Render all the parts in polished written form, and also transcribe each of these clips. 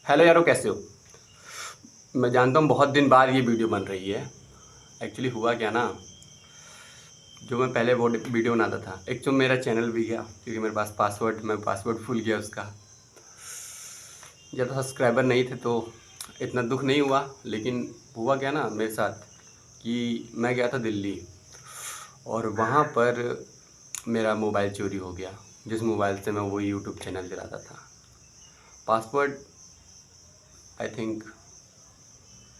Hello यारो, कैसे हो। मैं जानता हूँ बहुत दिन बाद ये वीडियो बन रही है। एक्चुअली हुआ क्या ना, जो मैं पहले वो वीडियो बनाता था, एक तो मेरा चैनल भी गया क्योंकि मेरे पास मैं पासवर्ड भूल गया उसका। ज़्यादा सब्सक्राइबर नहीं थे तो इतना दुख नहीं हुआ। लेकिन हुआ क्या ना मेरे साथ कि मैं गया था दिल्ली और वहाँ पर मेरा मोबाइल चोरी हो गया, जिस मोबाइल से मैं वो यूट्यूब चैनल चलाता था। पासवर्ड आई थिंक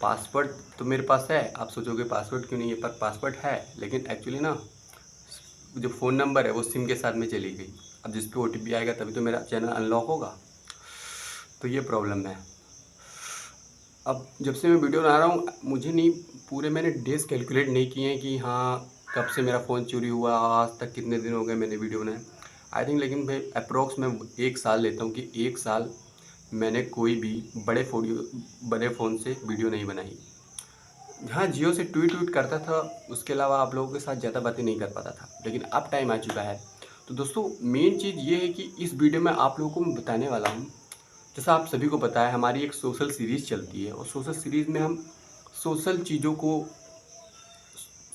पासवर्ड तो मेरे पास है। आप सोचोगे पासवर्ड क्यों नहीं है, पर पासवर्ड है। लेकिन एक्चुअली ना, जो फ़ोन नंबर है वो सिम के साथ में चली गई। अब जिस पे ओटीपी आएगा तभी तो मेरा चैनल अनलॉक होगा। तो ये प्रॉब्लम है। अब जब से मैं वीडियो बना रहा हूँ, मुझे नहीं, पूरे मैंने डेज़ कैलकुलेट नहीं किए हैं कि हाँ कब से मेरा फ़ोन चोरी हुआ, आज तक कितने दिन हो गए मैंने वीडियो बनाए। आई थिंक, लेकिन भाई अप्रोक्स मैं 1 साल लेता हूँ कि 1 साल मैंने कोई भी बड़े फ़ोन से वीडियो नहीं बनाई। हाँ, जियो से ट्वीट करता था, उसके अलावा आप लोगों के साथ ज़्यादा बातें नहीं कर पाता था। लेकिन अब टाइम आ चुका है। तो दोस्तों, मेन चीज़ ये है कि इस वीडियो में आप लोगों को मैं बताने वाला हूँ, जैसा आप सभी को पता है हमारी एक सोशल सीरीज़ चलती है और सोशल सीरीज़ में हम सोशल चीज़ों को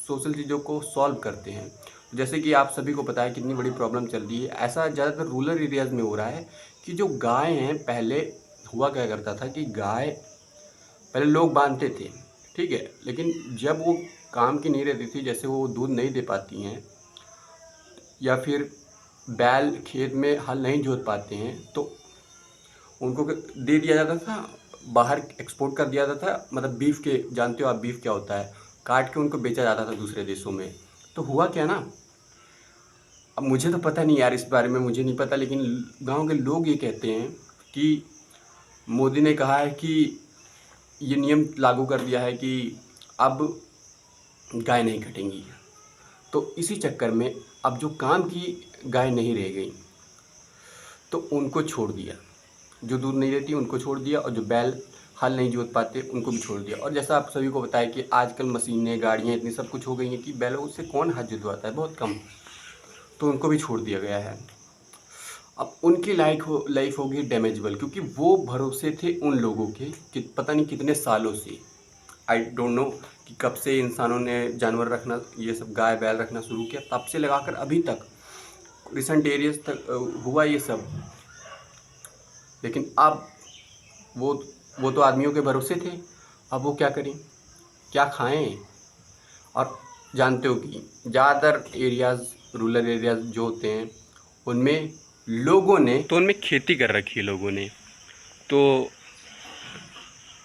सोशल चीज़ों को सॉल्व करते हैं। जैसे कि आप सभी को पता है कितनी बड़ी प्रॉब्लम चल रही है। ऐसा ज़्यादातर रूरल एरियाज़ में हो रहा है कि जो गाय हैं, पहले हुआ क्या करता था कि गाय पहले लोग बांधते थे, ठीक है। लेकिन जब वो काम की नहीं रहती थी, जैसे वो दूध नहीं दे पाती हैं या फिर बैल खेत में हल नहीं जोत पाते हैं, तो उनको दे दिया जाता था, बाहर एक्सपोर्ट कर दिया जाता था। मतलब बीफ के, जानते हो आप बीफ क्या होता है, काट के उनको बेचा जाता था दूसरे देशों में। तो हुआ क्या ना, अब मुझे तो पता नहीं यार, इस बारे में मुझे नहीं पता, लेकिन गांव के लोग ये कहते हैं कि मोदी ने कहा है कि ये नियम लागू कर दिया है कि अब गाय नहीं कटेंगी। तो इसी चक्कर में अब जो काम की गाय नहीं रह गई तो उनको छोड़ दिया। जो दूध नहीं देती उनको छोड़ दिया और जो बैल हल नहीं जोत पाते उनको भी छोड़ दिया। और जैसा आप सभी को बताया कि आजकल मशीनें, गाड़ियाँ इतनी सब कुछ हो गई हैं कि बैलों से कौन हाथ जुतवाता है, बहुत कम। तो उनको भी छोड़ दिया गया है। अब उनकी लाइफ होगी डैमेजेबल, क्योंकि वो भरोसे थे उन लोगों के कि पता नहीं कितने सालों से, आई डोंट नो कि कब से इंसानों ने जानवर रखना, ये सब गाय बैल रखना शुरू किया, तब से लगाकर अभी तक रिसेंट एरियज तक हुआ ये सब। लेकिन अब वो वो तो आदमियों के भरोसे थे। अब वो क्या करें, क्या खाएं। और जानते हो कि ज़्यादातर एरियाज़, रूरल एरियाज़ जो होते हैं उनमें उनमें खेती कर रखी है लोगों ने। तो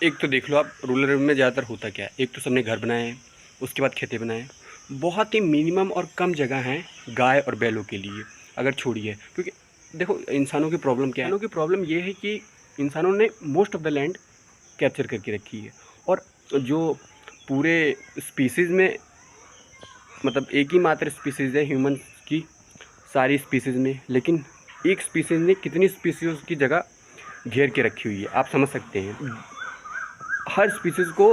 एक तो देख लो आप, रूरल में ज़्यादातर होता क्या है, एक तो सबने घर बनाए हैं, उसके बाद खेतें बनाए हैं। बहुत ही मिनिमम और कम जगह हैं गाय और बैलों के लिए, अगर छोड़िए। क्योंकि देखो, इंसानों की प्रॉब्लम क्या है, इंसानों की प्रॉब्लम ये है कि इंसानों ने most of the land capture करके रखी है। और जो पूरे स्पीसीज़ में, मतलब एक ही मात्र स्पीसीज़ है ह्यूमन की सारी स्पीसीज़ में, लेकिन एक स्पीसीज़ ने कितनी स्पीसीज़ की जगह घेर के रखी हुई है, आप समझ सकते हैं। हर स्पीसीज़ को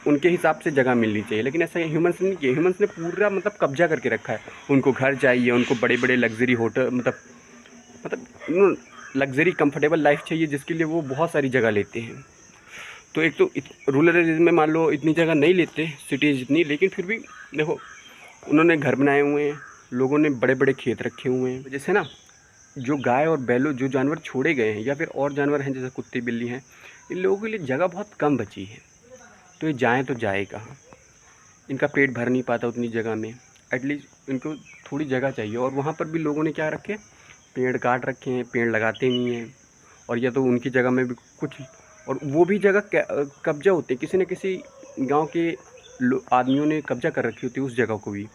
उनके हिसाब से जगह मिलनी चाहिए, लेकिन ऐसा ह्यूमंस ने नहीं किया। ह्यूमंस ने पूरा मतलब कब्जा करके रखा है। उनको घर चाहिए, उनको बड़े बड़े लग्जरी होटल, मतलब लग्जरी कंफर्टेबल लाइफ चाहिए, जिसके लिए वो बहुत सारी जगह लेते हैं। तो एक तो रूरल एरिया में मान लो इतनी जगह नहीं लेते सिटीज़ जितनी, लेकिन फिर भी देखो, उन्होंने घर बनाए हुए हैं, लोगों ने बड़े बड़े खेत रखे हुए हैं। जैसे ना, जो गाय और बैलों, जो जानवर छोड़े गए हैं या फिर और जानवर हैं जैसे कुत्ते बिल्ली हैं, इन लोगों के लिए जगह बहुत कम बची है। तो ये जाएँ तो जाए कहाँ, इनका पेट भर नहीं पाता उतनी जगह में। एटलीस्ट इनको थोड़ी जगह चाहिए, और वहाँ पर भी लोगों ने क्या रखे, पेड़ काट रखे हैं, पेड़ लगाते नहीं हैं। और या तो उनकी जगह में भी कुछ, और वो भी जगह कब्जा होते हैं, किसी न किसी गांव के आदमियों ने कब्जा कर रखी होती है उस जगह को भी।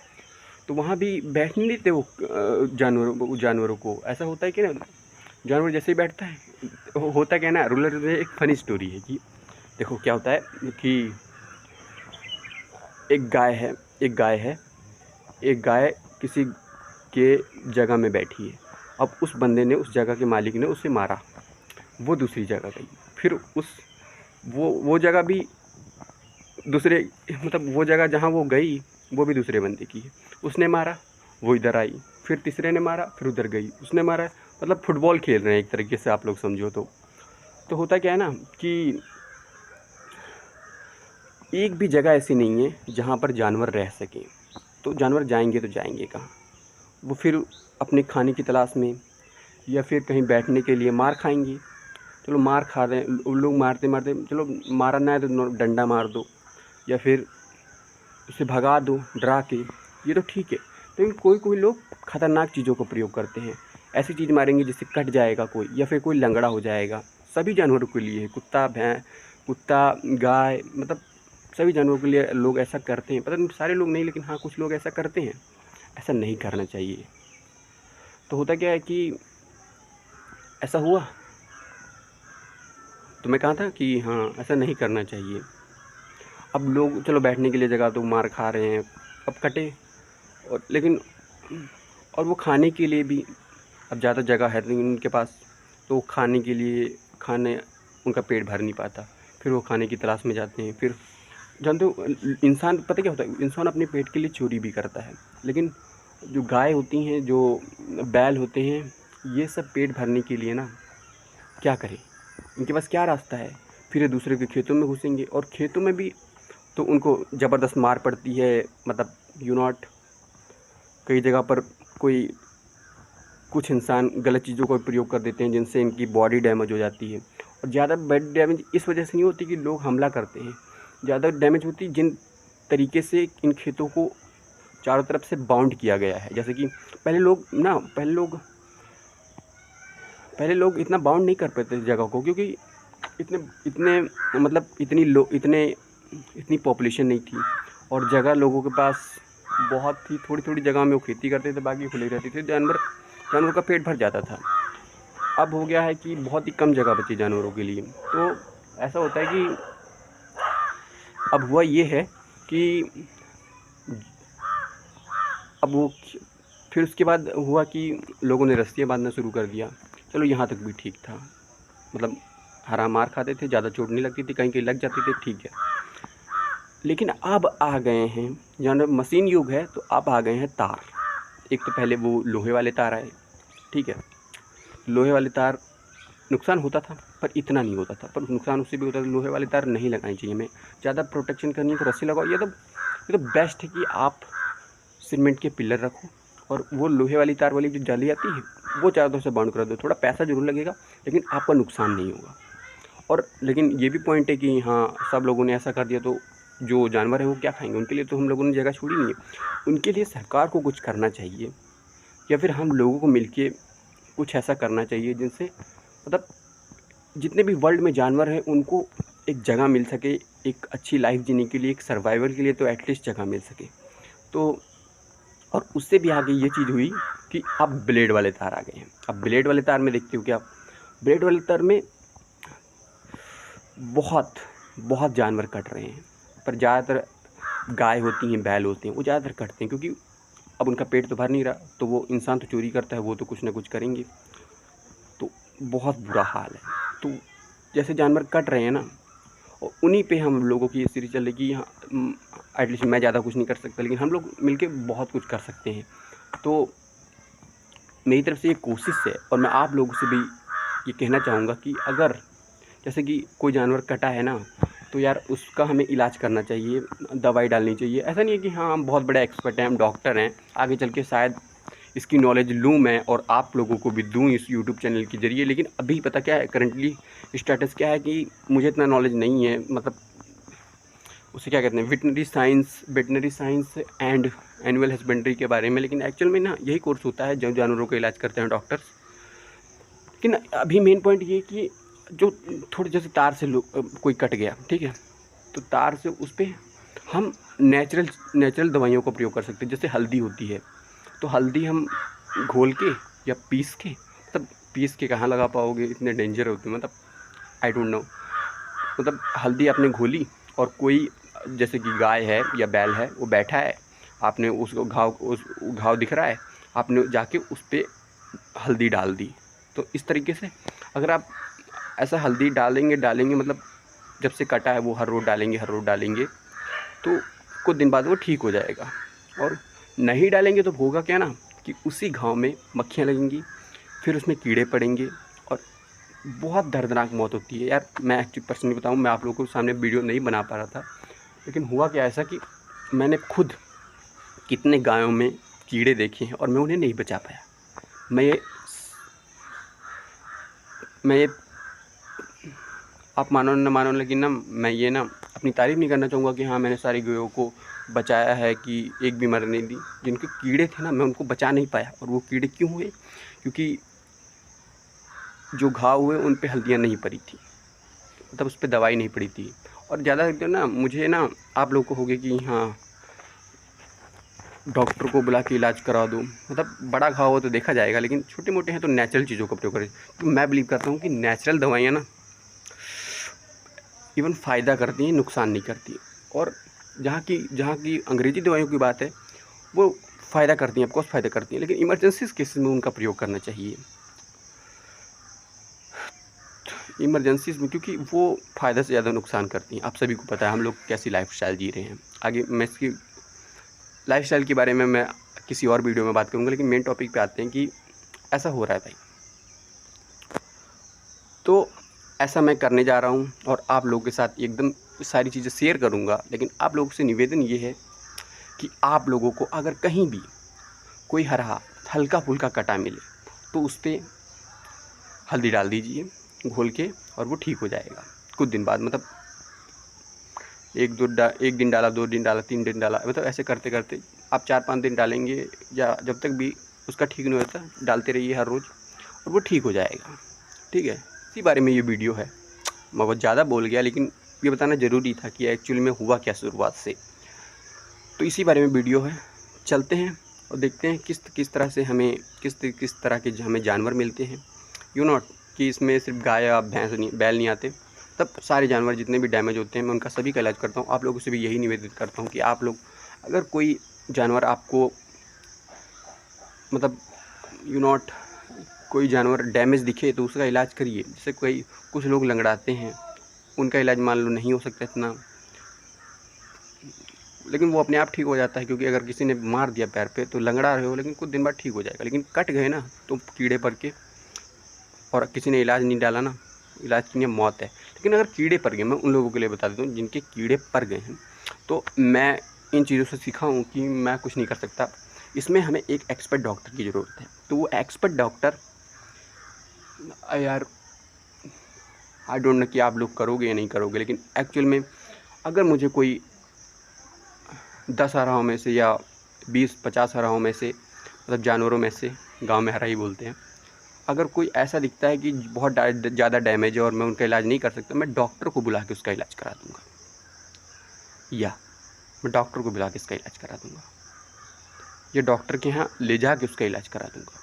तो वहाँ भी बैठने नहीं देते वो जानवरों को। ऐसा होता है कि ना, जानवर जैसे ही बैठता है, होता क्या है ना, रूरल में एक फ़नी स्टोरी है कि देखो क्या होता है कि एक गाय है एक गाय है एक गाय किसी के जगह में बैठी है। अब उस बंदे ने, उस जगह के मालिक ने उसे मारा, वो दूसरी जगह गई। फिर वो जगह भी दूसरे, मतलब वो जगह जहाँ वो गई वो भी दूसरे बंदे की है। उसने मारा, वो इधर आई, फिर तीसरे ने मारा, फिर उधर गई, उसने मारा। मतलब फुटबॉल खेल रहे हैं एक तरीके से, आप लोग समझो तो। तो होता क्या है ना कि एक भी जगह ऐसी नहीं है जहाँ पर जानवर रह सकें। तो जानवर जाएंगे तो जाएंगे कहाँ? वो फिर अपने खाने की तलाश में या फिर कहीं बैठने के लिए मार खाएंगे। चलो मार खा रहे हैं उन लोग, मारते मारते चलो मारा ना है तो डंडा मार दो या फिर उसे भगा दो डरा के, ये तो ठीक है। लेकिन कोई कोई लोग ख़तरनाक चीज़ों का प्रयोग करते हैं। ऐसी चीज़ मारेंगे जिससे कट जाएगा कोई, या फिर कोई लंगड़ा हो जाएगा। सभी जानवरों के लिए है, कुत्ता भैंस, कुत्ता गाय, मतलब सभी जानवरों के लिए लोग ऐसा करते हैं। पता नहीं सारे लोग नहीं, लेकिन हाँ कुछ लोग ऐसा करते हैं। ऐसा नहीं करना चाहिए। तो होता क्या है कि ऐसा हुआ तो मैं कहा था कि हाँ ऐसा नहीं करना चाहिए। अब लोग चलो बैठने के लिए जगह तो मार खा रहे हैं, अब कटे और लेकिन और वो खाने के लिए भी अब ज़्यादा जगह है लेकिन उनके पास, तो वो खाने के लिए खाने उनका पेट भर नहीं पाता, फिर वो खाने की तलाश में जाते हैं। फिर जानते हो इंसान, पता क्या होता है, इंसान अपने पेट के लिए चोरी भी करता है। लेकिन जो गाय होती हैं, जो बैल होते हैं, ये सब पेट भरने के लिए ना क्या करें, इनके पास क्या रास्ता है? फिर ये दूसरे के खेतों में घुसेंगे और खेतों में भी तो उनको ज़बरदस्त मार पड़ती है। मतलब नॉट कई जगह पर कोई कुछ इंसान गलत चीज़ों का प्रयोग कर देते हैं जिनसे इनकी बॉडी डैमेज हो जाती है। और ज़्यादा बॉडी डैमेज इस वजह से नहीं होती कि लोग हमला करते हैं, ज़्यादा डैमेज होती जिन तरीके से इन खेतों को चारों तरफ से बाउंड किया गया है। जैसे कि पहले लोग इतना बाउंड नहीं कर पाते इस जगह को, क्योंकि इतने इतने मतलब इतनी पॉपुलेशन नहीं थी और जगह लोगों के पास बहुत थी। थोड़ी थोड़ी जगह में वो खेती करते थे, बाकी खुली रहती थी, जानवरों का पेट भर जाता था। अब हो गया है कि बहुत ही कम जगह बची जानवरों के लिए। तो ऐसा होता है कि अब हुआ ये है कि अब वो फिर उसके बाद हुआ कि लोगों ने रस्सियाँ बांधना शुरू कर दिया। चलो यहाँ तक भी ठीक था, मतलब हरा मार खाते थे, ज़्यादा चोट नहीं लगती थी, कहीं कहीं लग जाती थी, ठीक है। लेकिन अब आ गए हैं, जहाँ मशीन युग है, तो अब आ गए हैं तार। एक तो पहले वो लोहे वाले तार आए, ठीक है। लोहे वाले तार नुकसान होता था पर इतना नहीं होता था, पर नुकसान उससे भी होता था। लोहे वाले तार नहीं लगाने चाहिए हमें, ज़्यादा प्रोटेक्शन करनी है तो रस्सी लगाओ। ये तो बेस्ट है कि आप सीमेंट के पिलर रखो और वो लोहे वाली तार वाली जो जाली आती है वो चारों तरफ से बाउंड कर दो। थोड़ा पैसा ज़रूर लगेगा लेकिन आपका नुकसान नहीं होगा। और लेकिन ये भी पॉइंट है कि हाँ सब लोगों ने ऐसा कर दिया तो जो जानवर हैं वो क्या खाएंगे? उनके लिए तो हम लोगों ने जगह छोड़ी नहीं है। उनके लिए सरकार को कुछ करना चाहिए या फिर हम लोगों को मिलके कुछ ऐसा करना चाहिए जिनसे मतलब जितने भी वर्ल्ड में जानवर हैं उनको एक जगह मिल सके, एक अच्छी लाइफ जीने के लिए, एक सर्वाइवल के लिए तो एटलीस्ट जगह मिल सके। तो और उससे भी आगे ये चीज़ हुई कि अब ब्लेड वाले तार आ गए हैं। अब ब्लेड वाले तार में देखते हो कि आप ब्लेड वाले तार में बहुत जानवर कट रहे हैं, पर ज़्यादातर गाय होती हैं, बैल होते हैं, वो ज़्यादातर कटते हैं क्योंकि अब उनका पेट तो भर नहीं रहा। तो वो इंसान तो चोरी करता है, वो तो कुछ ना कुछ करेंगे। तो बहुत बुरा हाल है। तो जैसे जानवर कट रहे हैं ना, और उन्हीं पे हम लोगों की ये सीरीज चल रही है कि एटलीस्ट मैं ज़्यादा कुछ नहीं कर सकता लेकिन हम लोग मिलके बहुत कुछ कर सकते हैं। तो मेरी तरफ से ये कोशिश है और मैं आप लोगों से भी ये कहना चाहूँगा कि अगर जैसे कि कोई जानवर कटा है ना, तो यार उसका हमें इलाज करना चाहिए, दवाई डालनी चाहिए। ऐसा नहीं है कि हाँ हम बहुत बड़े एक्सपर्ट हैं, हम डॉक्टर हैं, आगे चल के शायद इसकी नॉलेज लूँ मैं और आप लोगों को भी दूँ इस यूट्यूब चैनल के ज़रिए। लेकिन अभी पता क्या है, करंटली स्टेटस क्या है कि मुझे इतना नॉलेज नहीं है, मतलब उसे क्या कहते हैं, veterinary science and animal husbandry के बारे में। लेकिन एक्चुअल में ना यही कोर्स होता है जो जानवरों का इलाज करते हैं डॉक्टर्स। लेकिन अभी मेन पॉइंट ये कि जो थोड़ी जैसे तार से कोई कट गया, ठीक है, तो तार से उस पर हम नेचुरल दवाइयों का प्रयोग कर सकते हैं। जैसे हल्दी होती है तो हल्दी हम घोल के या पीस के, मतलब पीस के कहाँ लगा पाओगे, इतने डेंजर होते हैं, मतलब आई डोंट नो। मतलब हल्दी आपने घोली और कोई जैसे कि गाय है या बैल है वो बैठा है, आपने उसको घाव दिख रहा है, आपने जाके उस पर हल्दी डाल दी। तो इस तरीके से अगर आप ऐसा हल्दी डालेंगे मतलब जब से कटा है वो हर रोज़ डालेंगे तो कुछ दिन बाद वो ठीक हो जाएगा। और नहीं डालेंगे तो होगा क्या ना कि उसी घाव में मक्खियाँ लगेंगी, फिर उसमें कीड़े पड़ेंगे और बहुत दर्दनाक मौत होती है यार। मैं एक्चुअली पर्सनली बताऊँ, मैं आप लोगों के सामने वीडियो नहीं बना पा रहा था, लेकिन हुआ क्या ऐसा कि मैंने खुद कितने गायों में कीड़े देखे हैं और मैं उन्हें नहीं बचा पाया। मैं ये आप मानो न मानो, लेकिन ना मैं ये ना अपनी तारीफ़ नहीं करना चाहूँगा कि हाँ मैंने सारी गायों को बचाया है कि एक भी मर नहीं दी। जिनके कीड़े थे ना, मैं उनको बचा नहीं पाया। और वो कीड़े क्यों हुए? क्योंकि जो घाव हुए उन पे हल्दियाँ नहीं पड़ी थी, मतलब उस पर दवाई नहीं पड़ी थी। और ज़्यादा ना मुझे ना आप लोग को हो गया कि हाँ डॉक्टर को बुला के इलाज करा दूँ, मतलब बड़ा घाव हो तो देखा जाएगा, लेकिन छोटे मोटे हैं तो नेचुरल चीज़ों का प्रयोग करें। तो मैं बिलीव करता हूँ कि नेचुरल दवाइयाँ ना इवन फ़ायदा करती हैं, नुकसान नहीं करती। और जहाँ की अंग्रेज़ी दवाइयों की बात है, वो फ़ायदा करती हैं, ऑफकोर्स फ़ायदा करती हैं, लेकिन इमरजेंसीज़ केसेस में उनका प्रयोग करना चाहिए। इमरजेंसीज़ में, क्योंकि वो फ़ायदा से ज़्यादा नुकसान करती हैं। आप सभी को पता है हम लोग कैसी लाइफ़स्टाइल जी रहे हैं। आगे मैं इसकी लाइफ़स्टाइल के बारे में मैं किसी और वीडियो में बात करूँगा, लेकिन मेन टॉपिक पे आते हैं कि ऐसा हो रहा है भाई। तो ऐसा मैं करने जा रहा हूँ और आप लोगों के साथ एकदम सारी चीज़ें शेयर करूँगा। लेकिन आप लोगों से निवेदन ये है कि आप लोगों को अगर कहीं भी कोई हरा हल्का फुल्का कटा मिले तो उस पर हल्दी डाल दीजिए घोल के, और वो ठीक हो जाएगा कुछ दिन बाद। मतलब एक दिन डाला, 2 दिन डाला, 3 दिन डाला, मतलब ऐसे करते करते आप 4-5 दिन डालेंगे, या जब तक भी उसका ठीक नहीं होता डालते रहिए हर रोज़, और वो ठीक हो जाएगा। ठीक है, इसी बारे में ये वीडियो है। मैं बहुत ज़्यादा बोल गया, लेकिन ये बताना ज़रूरी था कि एक्चुअली में हुआ क्या शुरुआत से। तो इसी बारे में वीडियो है, चलते हैं और देखते हैं किस तरह से हमें किस तरह के हमें जानवर मिलते हैं। नॉट कि इसमें सिर्फ गाय या भैंस नहीं, बैल नहीं आते, तब सारे जानवर जितने भी डैमेज होते हैं मैं उनका सभी का इलाज करता हूँ। आप लोगों से भी यही निवेदित करता हूँ कि आप लोग अगर कोई जानवर आपको मतलब नॉट कोई जानवर डैमेज दिखे तो उसका इलाज करिए। जैसे कुछ लोग लंगड़ाते हैं, उनका इलाज मान लो नहीं हो सकता इतना, लेकिन वो अपने आप ठीक हो जाता है। क्योंकि अगर किसी ने मार दिया पैर पे तो लंगड़ा रहे हो, लेकिन कुछ दिन बाद ठीक हो जाएगा। लेकिन कट गए ना तो कीड़े पड़ के, और किसी ने इलाज नहीं डाला ना, इलाज की मौत है। लेकिन अगर कीड़े पड़ गए, मैं उन लोगों के लिए बता देता हूँ जिनके कीड़े पड़ गए हैं, तो मैं इन चीज़ों से सीखा हूँ कि मैं कुछ नहीं कर सकता। इसमें हमें एक एक्सपर्ट डॉक्टर की ज़रूरत है। तो वो एक्सपर्ट डॉक्टर यार आई डोंट नो कि आप लोग करोगे या नहीं करोगे, लेकिन एक्चुअल में अगर मुझे कोई 10 हराहों में से या 20-50 हराहों में से, मतलब जानवरों में से, गांव में हरा ही बोलते हैं, अगर कोई ऐसा दिखता है कि बहुत ज़्यादा डैमेज है और मैं उनका इलाज नहीं कर सकता, मैं डॉक्टर को बुला के उसका इलाज करा दूँगा, या मैं डॉक्टर को बुला के इसका इलाज करा दूँगा, या डॉक्टर के यहाँ ले जा के उसका इलाज करा दूँगा।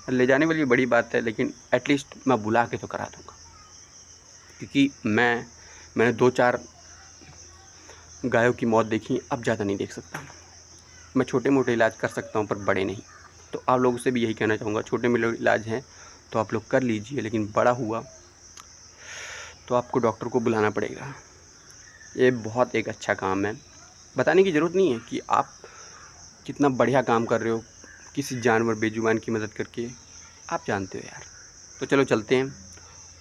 ले जाने वाली बड़ी बात है, लेकिन एटलीस्ट मैं बुला के तो करा दूँगा। क्योंकि मैंने 2-4 गायों की मौत देखी, अब ज़्यादा नहीं देख सकता। मैं छोटे मोटे इलाज कर सकता हूँ पर बड़े नहीं। तो आप लोगों से भी यही कहना चाहूँगा, छोटे मोटे इलाज हैं तो आप लोग कर लीजिए, लेकिन बड़ा हुआ तो आपको डॉक्टर को बुलाना पड़ेगा। ये बहुत एक अच्छा काम है, बताने की ज़रूरत नहीं है कि आप कितना बढ़िया काम कर रहे हो किसी जानवर बेजुबान की मदद करके, आप जानते हो यार। तो चलो चलते हैं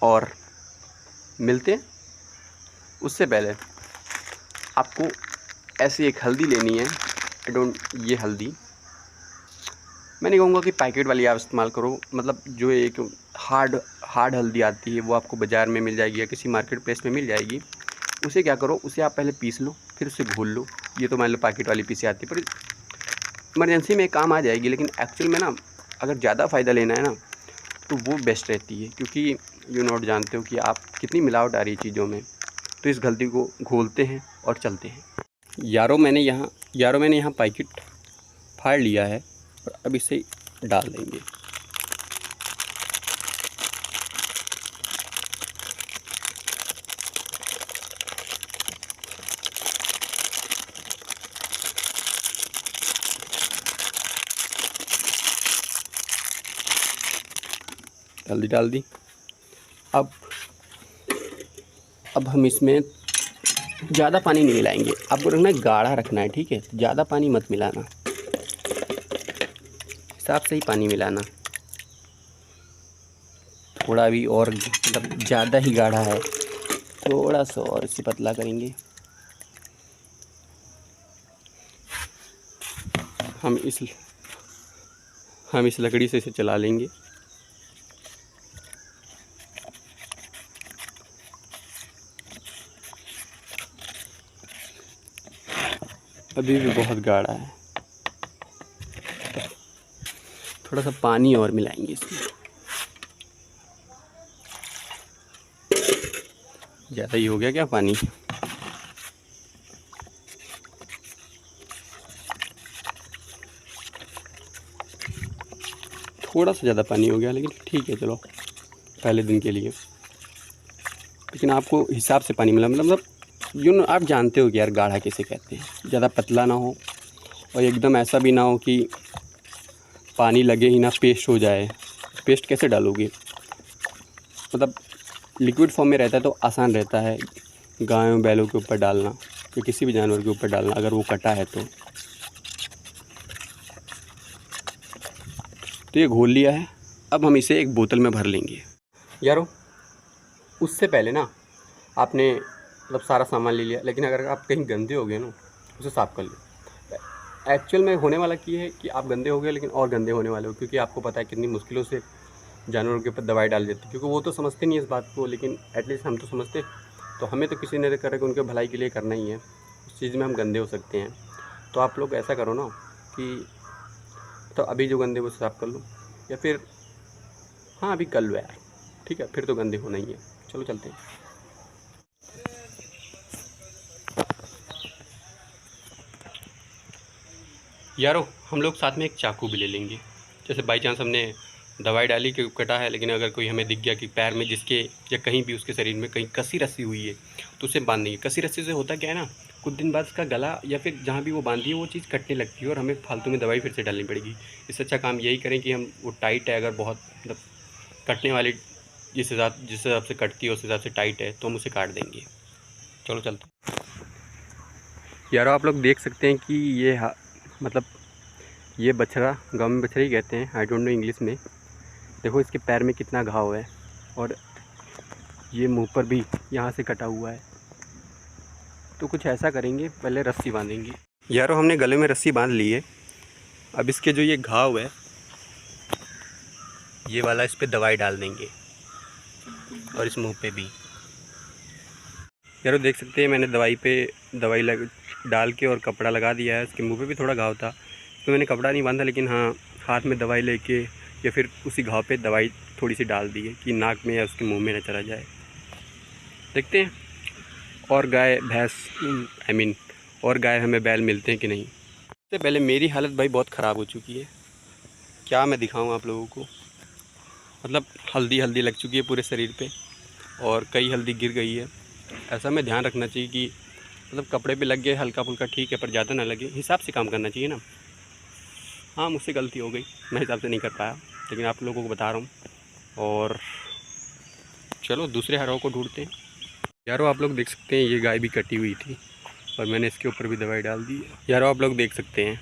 और मिलते हैं। उससे पहले आपको ऐसी एक हल्दी लेनी है। ये हल्दी मैं नहीं कहूँगा कि पैकेट वाली आप इस्तेमाल करो, मतलब जो एक हार्ड हल्दी आती है वो आपको बाज़ार में मिल जाएगी या किसी मार्केट प्लेस में मिल जाएगी। उसे क्या करो, उसे आप पहले पीस लो, फिर उसे घोल लो। ये तो मान लो पैकेट वाली पीसी आती है, पर इमरजेंसी में काम आ जाएगी। लेकिन एक्चुअल में ना अगर ज़्यादा फ़ायदा लेना है ना तो वो बेस्ट रहती है, क्योंकि जानते हो कि आप कितनी मिलावट आ रही है चीज़ों में। तो इस हल्दी को घोलते हैं और चलते हैं। यारों मैंने यहाँ पैकेट फाड़ लिया है और अब इसे डाल देंगे। हल्दी डाल दी। अब हम इसमें ज़्यादा पानी नहीं मिलाएंगे, आपको रखना है गाढ़ा रखना है, ठीक है। ज़्यादा पानी मत मिलाना, हिसाब से ही पानी मिलाना। थोड़ा भी और मतलब ज़्यादा ही गाढ़ा है, थोड़ा सा और इसे पतला करेंगे। हम इस लकड़ी से इसे चला लेंगे। अभी भी बहुत गाढ़ा है, थोड़ा सा पानी और मिलाएंगे इसमें। ज़्यादा ही हो गया क्या पानी? थोड़ा सा ज़्यादा पानी हो गया, लेकिन ठीक है, चलो पहले दिन के लिए। लेकिन आपको हिसाब से पानी मिला, मतलब आप जानते हो कि यार गाढ़ा किसे कहते हैं। ज़्यादा पतला ना हो और एकदम ऐसा भी ना हो कि पानी लगे ही ना पेस्ट हो जाए। पेस्ट कैसे डालोगे? मतलब लिक्विड फॉर्म में रहता है तो आसान रहता है गायों बैलों के ऊपर डालना या किसी भी जानवर के ऊपर डालना, अगर वो कटा है तो ये घोल लिया है। अब हम इसे एक बोतल में भर लेंगे। यारो, उससे पहले ना आपने मतलब सारा सामान ले लिया, लेकिन अगर आप कहीं गंदे हो गए ना, उसे साफ़ कर लो। एक्चुअल में होने वाला ये है कि आप गंदे हो गए, लेकिन और गंदे होने वाले हो, क्योंकि आपको पता है कितनी मुश्किलों से जानवरों के ऊपर दवाई डाल देती है, क्योंकि वो तो समझते नहीं इस बात को, लेकिन एटलीस्ट हम तो समझते। तो हमें तो किसी ने कर उनके भलाई के लिए करना ही है, उस चीज़ में हम गंदे हो सकते हैं। तो आप लोग ऐसा करो ना कि तो अभी जो गंदे वो साफ़ कर लो, या फिर हाँ अभी कर लो यार, ठीक है, फिर तो गंदे होना ही है। चलो चलते हैं। यारो, हम लोग साथ में एक चाकू भी ले लेंगे, जैसे बाई चांस हमने दवाई डाली कि कटा है, लेकिन अगर कोई हमें दिख गया कि पैर में जिसके या कहीं भी उसके शरीर में कहीं कसी रस्सी हुई है तो उसे बांध देंगे। कसी रस्सी से होता क्या है ना, कुछ दिन बाद उसका गला या फिर जहाँ भी वो बांधी है वो चीज़ कटने लगती है और हमें फालतू में दवाई फिर से डालनी पड़ेगी। इससे अच्छा काम यही करें कि हम वो टाइट है, अगर बहुत मतलब कटने वाली जिस हिसाब से कटती है उस हिसाब से टाइट है तो हम उसे काट देंगे। चलो चलते। यारो, आप लोग देख सकते हैं कि ये मतलब ये बछड़ा, गाँव में बछड़ा ही कहते हैं, आई डोंट नो इंग्लिश में। देखो इसके पैर में कितना घाव है और ये मुंह पर भी यहाँ से कटा हुआ है। तो कुछ ऐसा करेंगे, पहले रस्सी बांधेंगे। यारो, हमने गले में रस्सी बांध ली है। अब इसके जो ये घाव है ये वाला, इस पर दवाई डाल देंगे और इस मुंह पे भी। यारो देख सकते हैं मैंने दवाई डाल के और कपड़ा लगा दिया है। इसके मुंह पे भी थोड़ा घाव था तो मैंने कपड़ा नहीं बांधा, लेकिन हाँ हाथ में दवाई लेके या फिर उसी घाव पे दवाई थोड़ी सी डाल दी है कि नाक में या उसके मुंह में न चला जाए। देखते हैं और गाय भैंस और गाय हमें बैल मिलते हैं कि नहीं। इससे पहले मेरी हालत भाई बहुत ख़राब हो चुकी है, क्या मैं दिखाऊं आप लोगों को। मतलब हल्दी लग चुकी है पूरे शरीर पे और कई हल्दी गिर गई है। ऐसा में ध्यान रखना चाहिए कि मतलब कपड़े पे लग गए हल्का फुल्का ठीक है, पर ज़्यादा ना लगे, हिसाब से काम करना चाहिए ना। हाँ मुझसे गलती हो गई, मैं हिसाब से नहीं कर पाया, लेकिन आप लोगों को बता रहा हूँ। और चलो दूसरे हरों को ढूंढते हैं। यारो आप लोग देख सकते हैं ये गाय भी कटी हुई थी और मैंने इसके ऊपर भी दवाई डाल दी है। यारो आप लोग देख सकते हैं